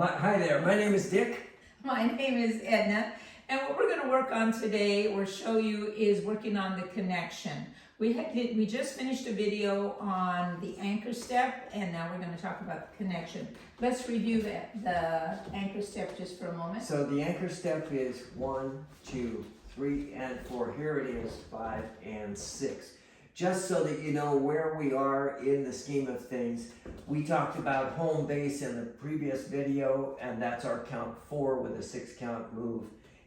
Hi there, my name is Dick. My name is Edna, and what we're going to work on today or show you is working on the connection. We just finished a video on the anchor step, and now we're going to talk about the connection. Let's review the anchor step just for a moment. So the anchor step is 1, 2, 3, and 4. Here it is, 5 and 6. Just so that you know where we are in the scheme of things, we talked about home base in the previous video, and that's our count 4 with a 6 count move.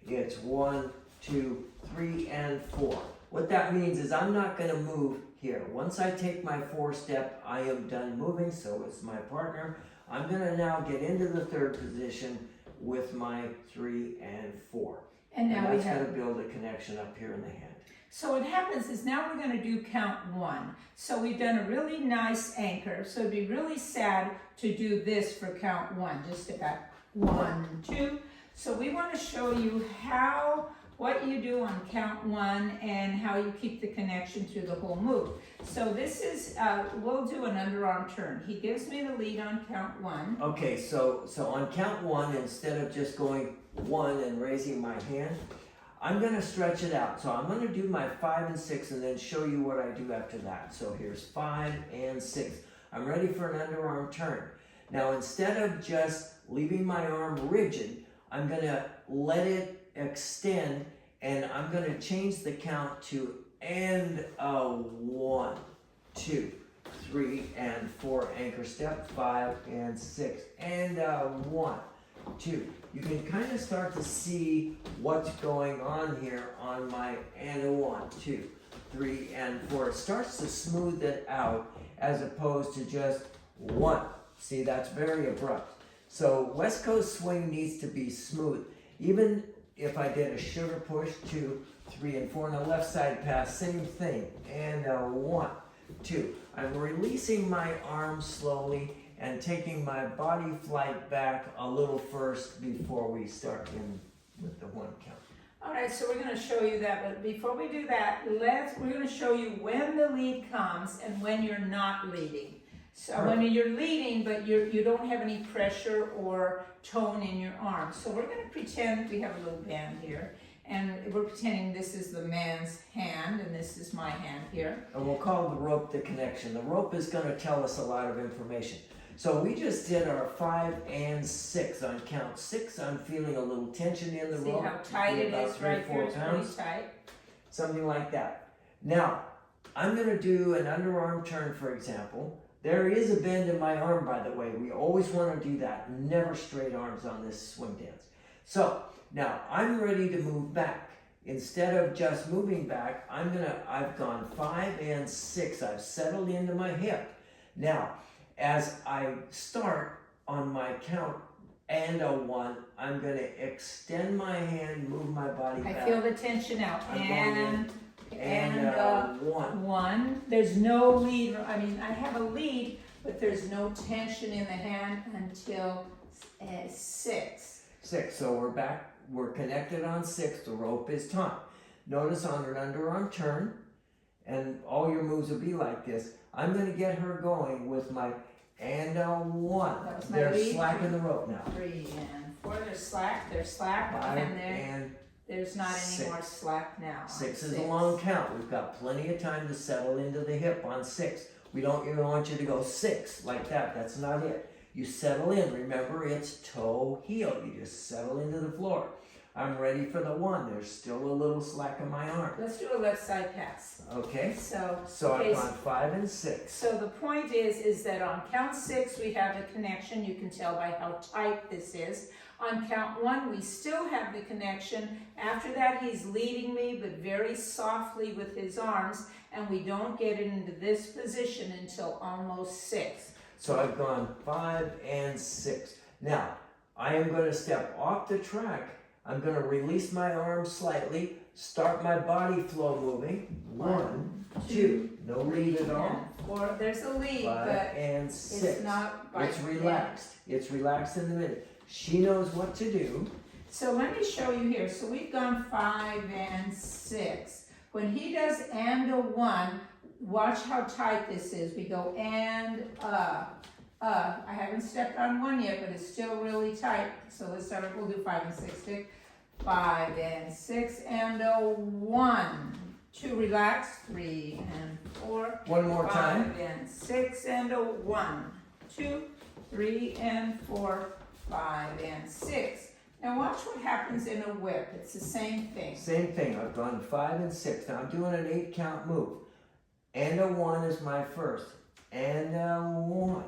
It's 1, 2, 3, and 4. What that means is I'm not going to move here. Once I take my 4 step, I am done moving, so is my partner. I'm going to now get into the 3rd position with my 3 and 4. And now that's going to build a connection up here in the hand. So what happens is now we're going to do count 1. So we've done a really nice anchor. So it'd be really sad to do this for count 1. Just about 1, 2. So we want to show you what you do on count 1 and how you keep the connection through the whole move. So this is, we'll do an underarm turn. He gives me the lead on count 1. Okay, so on count 1, instead of just going 1 and raising my hand, I'm going to stretch it out. So I'm going to do my 5 and 6 and then show you what I do after that. So here's 5 and 6. I'm ready for an underarm turn. Now instead of just leaving my arm rigid, I'm going to let it extend, and I'm going to change the count to and a 1, 2, 3, and 4 anchor step, 5 and 6, and a 1, 2. You can kind of start to see what's going on here on my and a 1, 2, 3, and 4. It starts to smooth it out as opposed to just 1. See, that's very abrupt. So West Coast swing needs to be smooth. Even if I did a sugar push, 2, 3, and 4 on the left side pass, same thing. And a 1, 2. I'm releasing my arm slowly and taking my body flight back a little first before we start in with the 1 count. All right, so we're going to show you that, but before we do that, we're going to show you when the lead comes and when you're not leading. So when you're leading, but you don't have any pressure or tone in your arm. So we're going to pretend we have a little band here, and we're pretending this is the man's hand and this is my hand here. And we'll call the rope the connection. The rope is going to tell us a lot of information. So we just did our 5 and 6 on count 6. I'm feeling a little tension in the rope. See how tight it is right here? It's pretty tight. Something like that. Now, I'm going to do an underarm turn, for example. There is a bend in my arm, by the way. We always want to do that. Never straight arms on this swing dance. So, now I'm ready to move back. Instead of just moving back, I've gone 5 and 6. I've settled into my hip. Now, as I start on my count and a 1, I'm going to extend my hand, move my body back. I feel the tension out. And a 1. 1. There's no lead. I mean, I have a lead, but there's no tension in the hand until 6. 6. So we're back. We're connected on 6. The rope is taut. Notice on an underarm turn, and all your moves will be like this. I'm going to get her going with my and a 1. That was my They're lead. slacking the rope now. 3 and 4. They're slack. 5 and there's not any more slack now. 6 is a long count. We've got plenty of time to settle into the hip on 6. We don't even want you to go 6 like that. That's not it. You settle in. Remember, it's toe heel. You just settle into the floor. I'm ready for the 1. There's still a little slack in my arm. Let's do a left side pass. Okay. So I've gone 5 and 6. So the point is that on count 6 we have a connection. You can tell by how tight this is. On count 1 we still have the connection. After that he's leading me, but very softly with his arms, and we don't get into this position until almost 6. So I've gone 5 and 6. Now, I am going to step off the track. I'm going to release my arm slightly, start my body flow moving. 1, 2, no lead at all. 4, there's a lead, 5 but and 6. it's not. It's relaxed. It's relaxed in the middle. She knows what to do. So let me show you here. So we've gone 5 and 6. When he does and a 1, watch how tight this is. We go and I haven't stepped on one yet, but it's still really tight. So let's start, we'll do 5 and 6 stick. 5 and 6 and a 1. 2, relax. 3 and 4. One more time. 5 and 6 and a 1. 2, 3 and 4. 5 and 6. Now watch what happens in a whip. It's the same thing. Same thing. I've gone 5 and 6. Now I'm doing an 8 count move. And a 1 is my first. And a 1.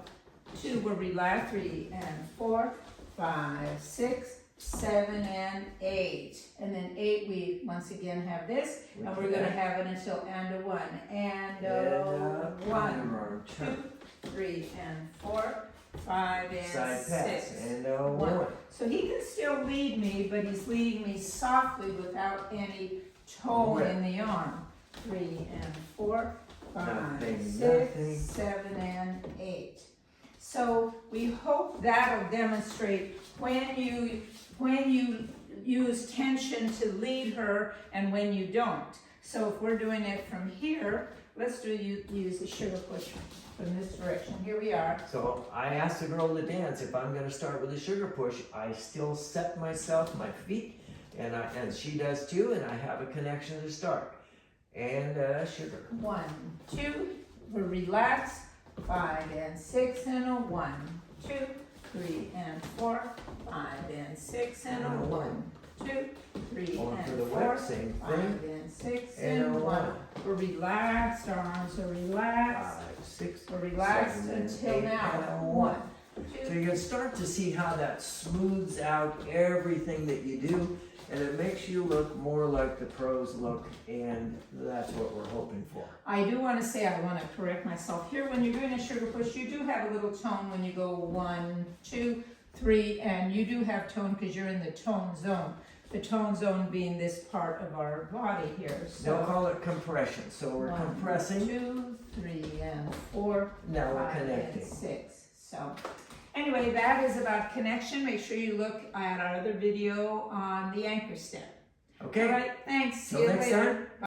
2, we're relaxed. 3 and 4. 5, 6, 7 and 8. And then 8, we once again have this. And we're going to have it until and a 1. And a 1. 2, 3 and 4. 5 and Side 6. pass. And a 1. 1. So he can still lead me, but he's leading me softly without any tone in the arm. 3 and 4. 5, Nothing, 6, nothing. 7 and 8. So we hope that'll demonstrate when you use tension to lead her and when you don't. So if we're doing it from here, let's use the sugar push from this direction. Here we are. So I asked the girl to dance. If I'm going to start with a sugar push, I still set myself, my feet, and she does too, and I have a connection to start. And sugar. 1, 2, we're relaxed. 5 and 6 and a 1. 2, 3 and 4. 5 and 6 and a 1. 2, 3 Going and for the 4. whip, same 5 thing. and 6 And and a 1. 1. We're relaxed, our arms are relaxed. 5, 6, We're relaxed 7, until 8, now. and a 1, 2, So you can start to see how that smooths out everything that you do, and it makes you look more like the pros look, and that's what we're hoping for. I do want to say, I want to correct myself here. When you're doing a sugar push, you do have a little tone when you go 1, 2, 3, and you do have tone because you're in the tone zone. The tone zone being this part of our body here. They'll So call it compression. So we're 1, compressing. 2, 3, and 4. Now we're 5 connecting. and 6. So anyway, that is about connection. Make sure you look at our other video on the anchor step. Okay. All right, thanks. See Till you next later. time.